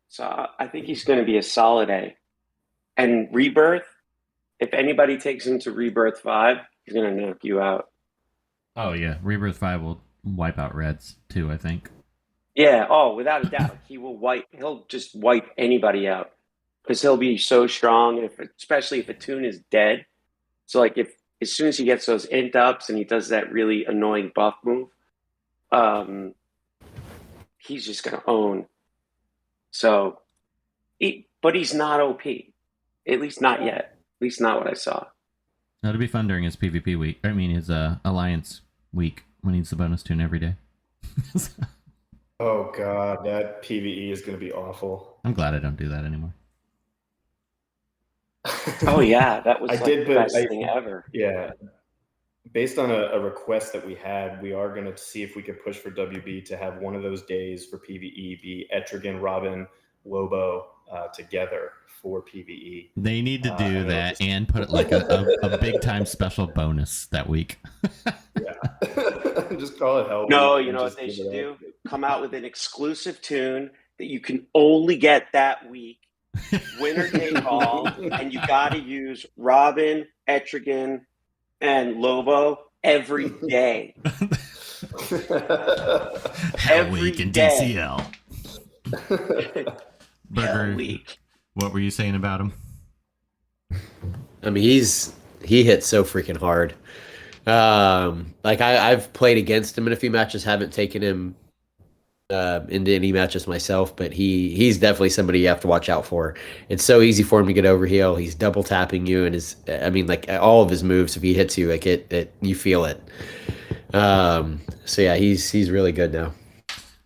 So I think he's going to be a solid A. And Rebirth, if anybody takes him to Rebirth 5, he's going to knock you out. Oh, yeah. Rebirth 5 will wipe out reds, too, I think. Yeah, without a doubt. He'll just wipe anybody out because he'll be so strong, especially if a tune is dead. So, like, as soon as he gets those int ups and he does that really annoying buff move, he's just going to own. So, but he's not OP. At least not yet. At least not what I saw. That'll be fun during his PvP week. I mean, his Alliance week when he needs the bonus tune every day. Oh, God, that PvE is going to be awful. I'm glad I don't do that anymore. Oh yeah, that was the best thing ever. Yeah, based on a request that we had, we are going to see if we could push for WB to have one of those days for PvE be Etrigan, Robin, Lobo together for PvE. They need to do that and put like a big time special bonus that week. Yeah, just call it help. No, you know what they should do? Come out with an exclusive tune that you can only get that week. Winner take all, and you got to use Robin, Etrigan, and Lobo every day. Hell week in DCL. Burger, week. What were you saying about him? I mean, he hits so freaking hard. Like I've played against him in a few matches, haven't taken him into any matches myself, but he's definitely somebody you have to watch out for. It's so easy for him to get over heal. He's double tapping you, and I mean, like all of his moves, if he hits you, like it you feel it. So yeah, he's really good now.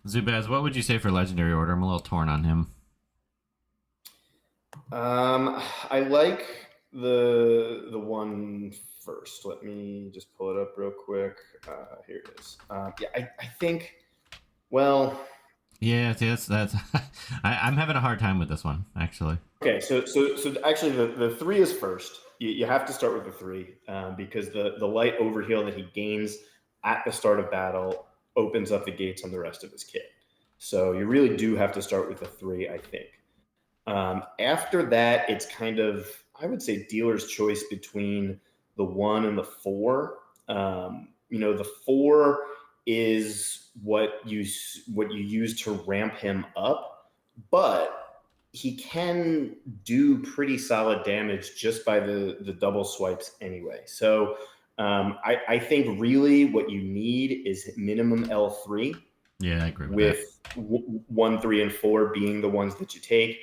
Zubaz, what would you say for Legendary Order? I'm a little torn on him. I like the one first. Let me just pull it up real quick. Here it is. Yeah, I think. Well. Yeah, that's I'm having a hard time with this one, actually. Okay, so actually the 3 is first. You have to start with the 3 because the light overheal that he gains at the start of battle opens up the gates on the rest of his kit. So you really do have to start with the 3, I think. After that, it's kind of, I would say, dealer's choice between the 1 and the 4. The 4 is what you use to ramp him up, but he can do pretty solid damage just by the double swipes anyway. So I think really what you need is minimum L3. Yeah, I agree with 1, 3, and 4 being the ones that you take.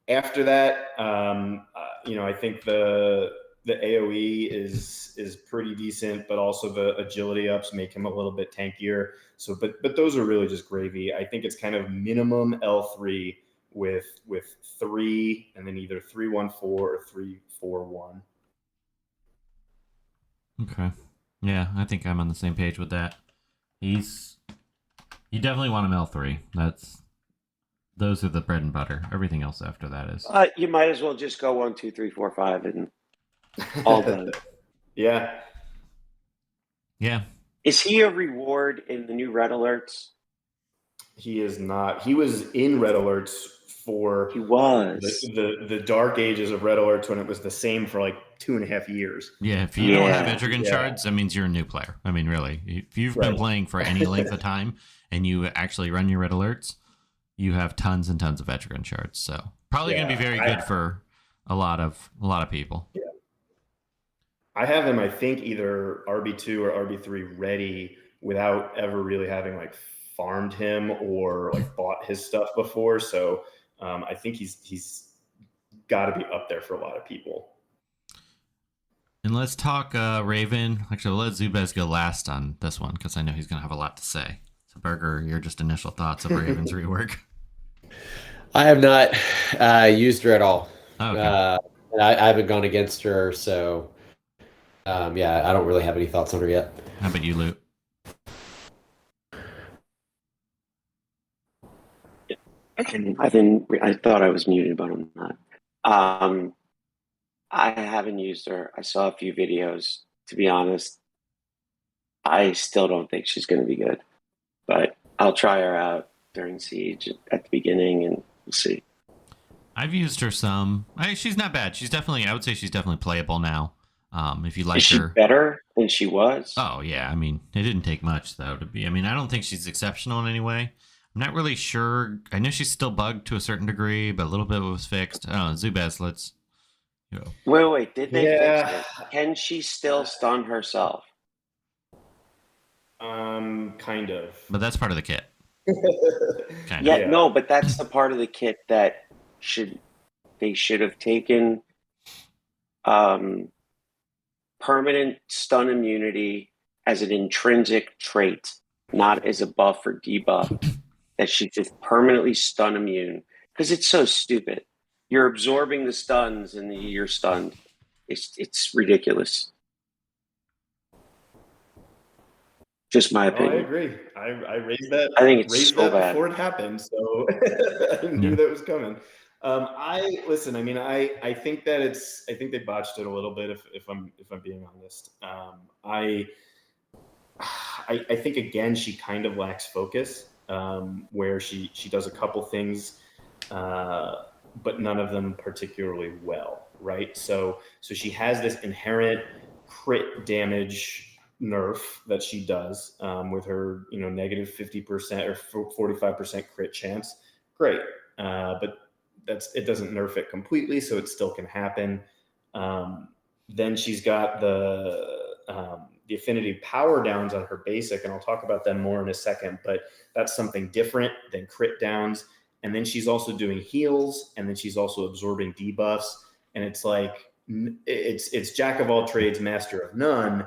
After that, I think the AOE is pretty decent, but also the agility ups make him a little bit tankier. So, but those are really just gravy. I think it's kind of minimum L3 with 3, and then either 3-1-4 or 3-4-1. Okay. Yeah, I think I'm on the same page with that. You definitely want him L3. Those are the bread and butter. Everything else after that is. You might as well just go 1, 2, 3, 4, 5 and all done. Yeah. Yeah. Is he a reward in the new red alerts? He is not. He was in red alerts for the dark ages of red alerts when it was the same for like 2.5 years. Yeah, if you don't have Etrigan shards, that means you're a new player. I mean, really, if you've been playing for any length of time and you actually run your red alerts, you have tons and tons of Etrigan shards. So probably going to be very good for a lot of people. Yeah. I have him, I think, either RB2 or RB3 ready without ever really having like farmed him or like bought his stuff before. So I think he's got to be up there for a lot of people. And let's talk Raven. Actually, we'll let Zubez go last on this one because I know he's going to have a lot to say. So, Burger, your just initial thoughts of Raven's rework? I have not used her at all. Okay. I haven't gone against her, so I don't really have any thoughts on her yet. How about you, Luke? I thought I was muted, but I'm not. I haven't used her. I saw a few videos. To be honest, I still don't think she's going to be good, but I'll try her out during Siege at the beginning, and we'll see. I've used her some. She's not bad. I would say she's definitely playable now. If you like Is she her, better than she was? Oh yeah, I mean, it didn't take much though to be. I mean, I don't think she's exceptional in any way. I'm not really sure. I know she's still bugged to a certain degree, but a little bit was fixed. I don't know, Zubaz, let's. Wait, did they fix it? Can she still stun herself? Kind of. But that's part of the kit. No, but that's the part of the kit that they should have taken permanent stun immunity as an intrinsic trait, not as a buff or debuff. That she's just permanently stun immune, because it's so stupid. You're absorbing the stuns and you're stunned. It's ridiculous. Just my opinion. I agree. I raised that. I think it's so bad before it happened, so I knew that was coming. Listen. I mean, I think that I think they botched it a little bit. If I'm being honest, I think again she kind of lacks focus. Where she does a couple things, but none of them particularly well, right? So she has this inherent crit damage nerf that she does with her, negative 50% or 45% crit chance. Great, but it doesn't nerf it completely, so it still can happen. Then she's got the the affinity power downs on her basic, and I'll talk about them more in a second, but that's something different than crit downs. And then she's also doing heals, and then she's also absorbing debuffs. And it's like, it's jack of all trades, master of none,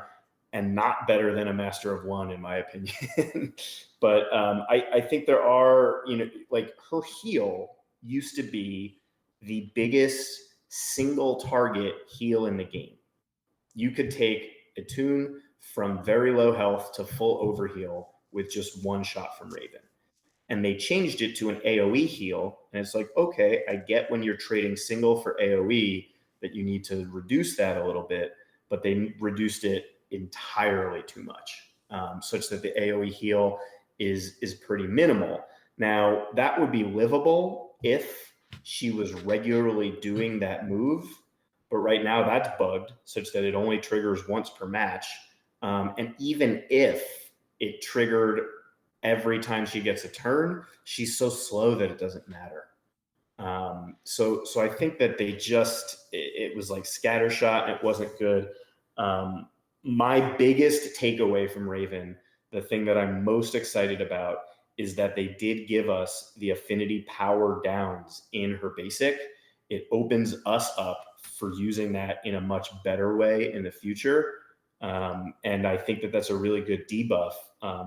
and not better than a master of one, in my opinion. But I think there are, like her heal used to be the biggest single target heal in the game. You could take a tune from very low health to full overheal with just one shot from Raven. And they changed it to an AoE heal. And it's like, okay, I get when you're trading single for AoE that you need to reduce that a little bit, but they reduced it entirely too much, such that the AoE heal is pretty minimal. Now, that would be livable if she was regularly doing that move. But right now that's bugged such that it only triggers once per match. And even if it triggered every time she gets a turn, she's so slow that it doesn't matter. So I think that it was like scattershot and it wasn't good. My biggest takeaway from Raven, the thing that I'm most excited about, is that they did give us the affinity power downs in her basic. It opens us up for using that in a much better way in the future. And I think that that's a really good debuff.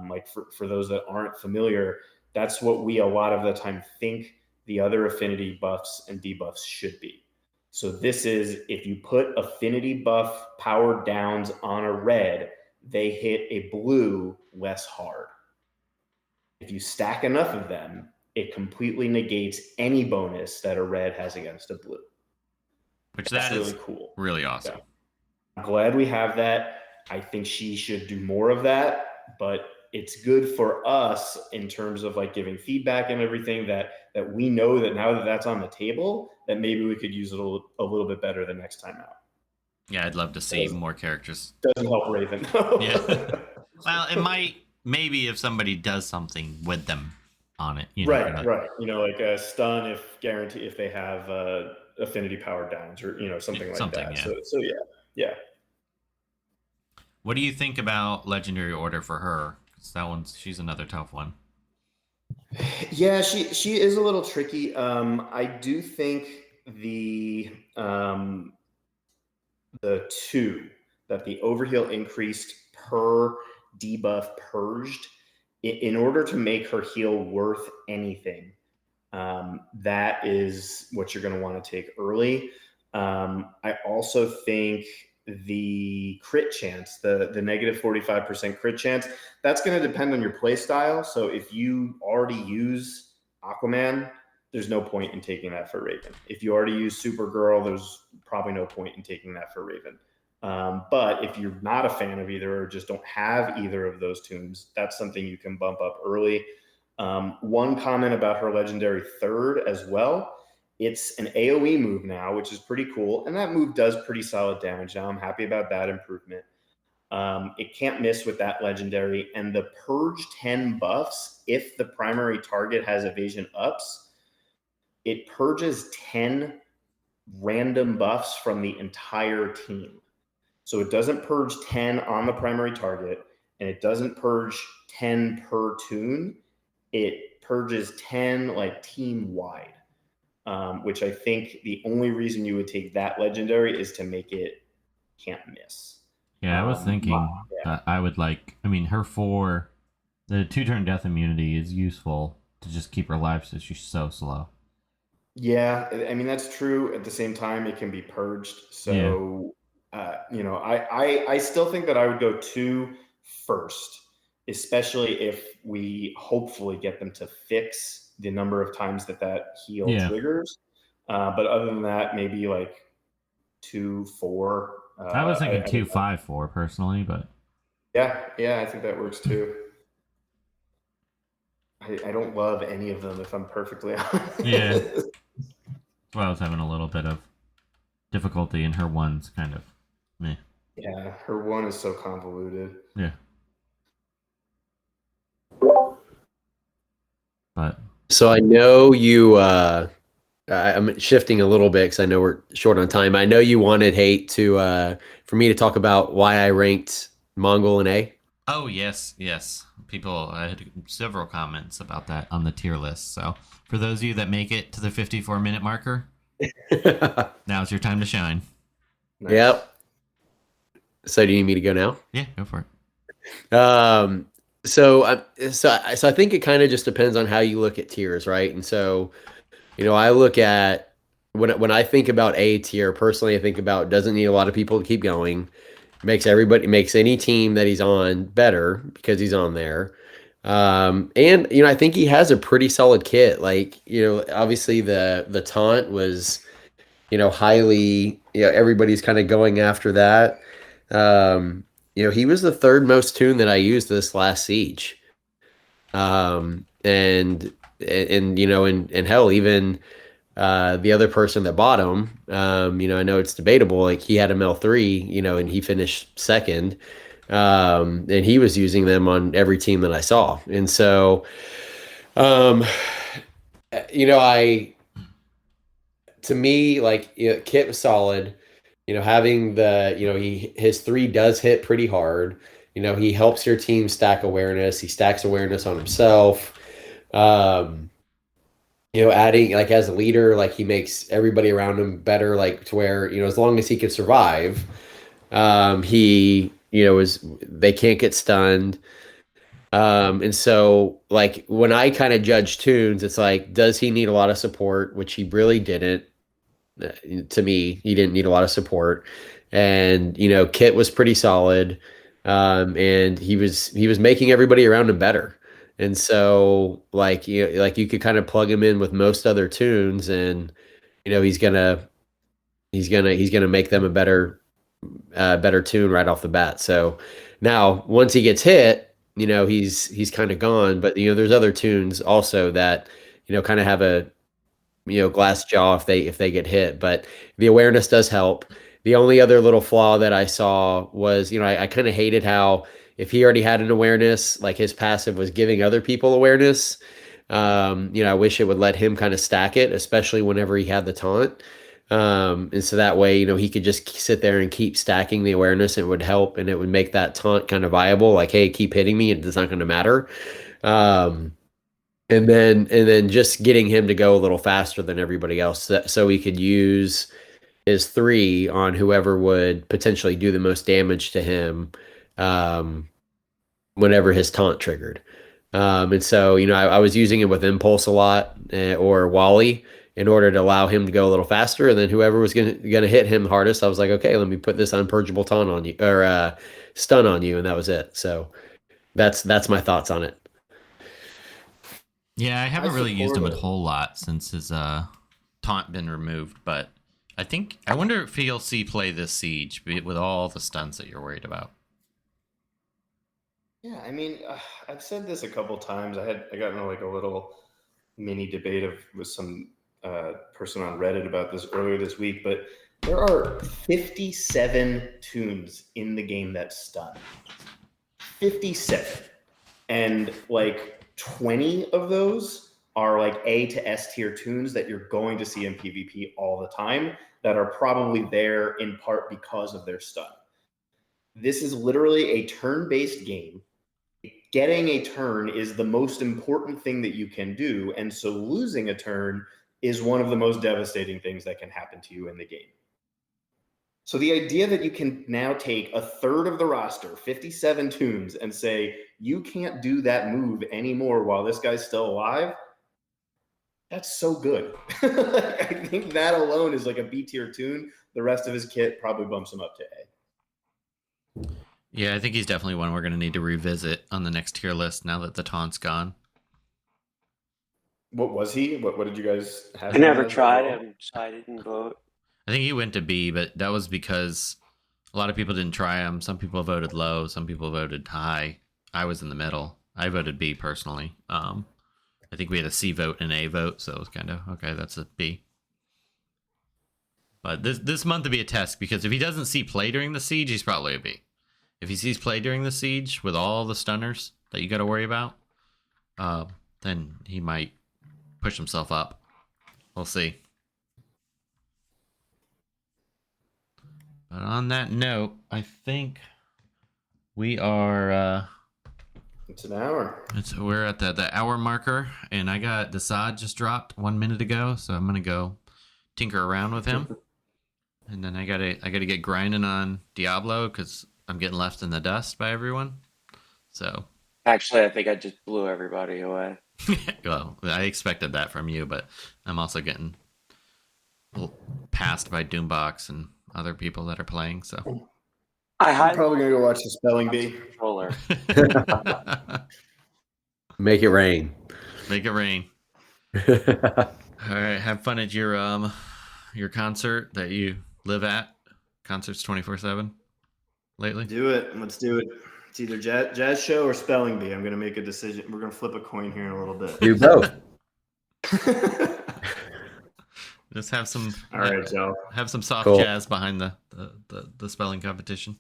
Like for those that aren't familiar, that's what we a lot of the time think the other affinity buffs and debuffs should be. So this is, if you put affinity buff power downs on a red, they hit a blue less hard. If you stack enough of them, it completely negates any bonus that a red has against a blue. That's really cool. Really awesome. Yeah. I'm glad we have that. I think she should do more of that, but it's good for us in terms of like giving feedback and everything that we know that now that that's on the table, that maybe we could use it a little bit better the next time out. Yeah, I'd love to see more characters. Doesn't help Raven. Yeah. Well, it might, maybe if somebody does something with them on it. Right. Like a stun if they have affinity power downs or something like that. Yeah. So yeah. What do you think about Legendary Order for her? 'Cause she's another tough one. Yeah, she is a little tricky. I do think the two that the overheal increased per debuff purged, in order to make her heal worth anything, that is what you're going to want to take early. I also think the crit chance, the negative 45% crit chance, that's going to depend on your play style. So if you already use Aquaman, there's no point in taking that for Raven. If you already use Supergirl, there's probably no point in taking that for Raven. But if you're not a fan of either or just don't have either of those tunes, that's something you can bump up early. One comment about her legendary third as well. It's an AoE move now, which is pretty cool. And that move does pretty solid damage now. I'm happy about that improvement. It can't miss with that legendary. And the Purge 10 buffs, if the primary target has evasion ups, it purges 10 random buffs from the entire team. So it doesn't purge 10 on the primary target, and it doesn't purge 10 per tune. It purges 10 like team wide, which I think the only reason you would take that legendary is to make it can't miss. Yeah, I was thinking I would her 4, the 2-turn death immunity is useful to just keep her alive since she's so slow. Yeah, I mean, that's true. At the same time, it can be purged. So, I still think that I would go 2 first, especially if we hopefully get them to fix the number of times that heal triggers. But other than that, maybe like 2, 4. I was thinking 2, 5, 4 personally, but yeah, I think that works too. I don't love any of them, if I'm perfectly honest. Yeah. Well, I was having a little bit of difficulty in her one's kind of meh. Yeah, her one is so convoluted. Yeah. But so I know you. I'm shifting a little bit because I know we're short on time. I know you wanted Hate to for me to talk about why I ranked Mongol and A. Oh yes, yes. People, I had several comments about that on the tier list. So for those of you that make it to the 54-minute marker, now's your time to shine. Nice. Yep. So do you need me to go now? Yeah, go for it. So I think it kind of just depends on how you look at tiers, right? And so, I look at when I think about A tier, personally, I think about doesn't need a lot of people to keep going, makes any team that he's on better because he's on there. And I think he has a pretty solid kit. Like, obviously the taunt was, highly, everybody's kind of going after that. He was the third most tune that I used this last siege. And hell, even the other person that bought him, I know it's debatable. Like he had a L3, and he finished second. And he was using them on every team that I saw. And so, I to me, like, Kit was solid. Having his 3 does hit pretty hard. He helps your team stack awareness. He stacks awareness on himself. Adding, like, as a leader, like, he makes everybody around him better, like, to where, as long as he can survive, he, they can't get stunned. And so, like, when I kind of judge tunes, it's like, does he need a lot of support? Which he really didn't. To me, he didn't need a lot of support. And, Kit was pretty solid. And he was making everybody around him better. And so, like, you could kind of plug him in with most other tunes, and, he's gonna make them a better tune right off the bat. So now once he gets hit, he's kind of gone. But, there's other tunes also that, kind of have a, glass jaw if they get hit. But the awareness does help. The only other little flaw that I saw was, I kind of hated how, if he already had an awareness, like, his passive was giving other people awareness. I wish it would let him kind of stack it, especially whenever he had the taunt. And so that way, he could just sit there and keep stacking the awareness. It would help, and it would make that taunt kind of viable. Like, hey, keep hitting me. It's not going to matter. And then just getting him to go a little faster than everybody else, so he could use his 3 on whoever would potentially do the most damage to him, whenever his taunt triggered. And so, I was using it with Impulse a lot, or Wally, in order to allow him to go a little faster. And then whoever was gonna hit him hardest, I was like, okay, let me put this unpurgeable taunt on you, or stun on you, and that was it. So that's my thoughts on it. Yeah, I haven't really used him a whole lot since his taunt been removed, but I wonder if he'll see play this siege with all the stuns that you're worried about. Yeah, I mean, I've said this a couple times. I got into like a little mini debate with some person on Reddit about this earlier this week, but there are 57 tunes in the game that stun. 57. And like 20 of those are like A to S tier tunes that you're going to see in PvP all the time, that are probably there in part because of their stun. This is literally a turn-based game. Getting a turn is the most important thing that you can do, and so losing a turn is one of the most devastating things that can happen to you in the game. So the idea that you can now take a third of the roster, 57 tunes, and say, you can't do that move anymore while this guy's still alive, that's so good. I think that alone is like a B tier tune. The rest of his kit probably bumps him up to A. Yeah, I think he's definitely one we're going to need to revisit on the next tier list now that the taunt's gone. What was he? What did you guys have? I never tried him, so I didn't vote. I think he went to B, but that was because a lot of people didn't try him. Some people voted low, some people voted high. I was in the middle. I voted B personally. I think we had a C vote and an A vote, so it was kind of okay. That's a B. But this month to be a test, because if he doesn't see play during the siege, he's probably a B. If he sees play during the siege with all the stunners that you got to worry about, then he might push himself up. We'll see. But on that note, I think We are. It's an hour. We're at the hour marker, and I got DeSaad just dropped 1 minute ago, so I'm gonna go tinker around with him, and then I gotta get grinding on Diablo because I'm getting left in the dust by everyone. So Actually, I think I just blew everybody away. well, I expected that from you, but I'm also getting passed by Doombox and other people that are playing. So I'm probably gonna go watch the spelling bee. Controller. Make it rain. Make it rain. All right, have fun at your concert that you live at. Concerts 24/7 lately. Do it. Let's do it. It's either jazz show or spelling bee. I'm gonna make a decision. We're gonna flip a coin here in a little bit. Do both. Just have some. All right, Joe. Have some soft Cool. jazz behind the spelling competition.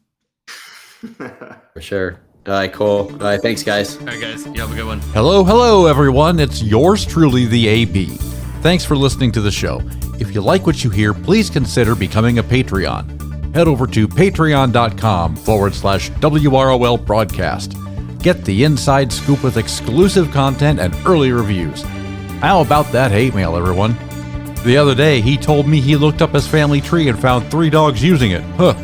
For sure. All right, cool. All right, thanks, guys. All right, guys. You have a good one. Hello, everyone. It's yours truly, the AB. Thanks for listening to the show. If you like what you hear, please consider becoming a Patreon. Head over to patreon.com/WROL broadcast. Get the inside scoop with exclusive content and early reviews. How about that hate mail, everyone? The other day, he told me he looked up his family tree and found 3 dogs using it. Huh.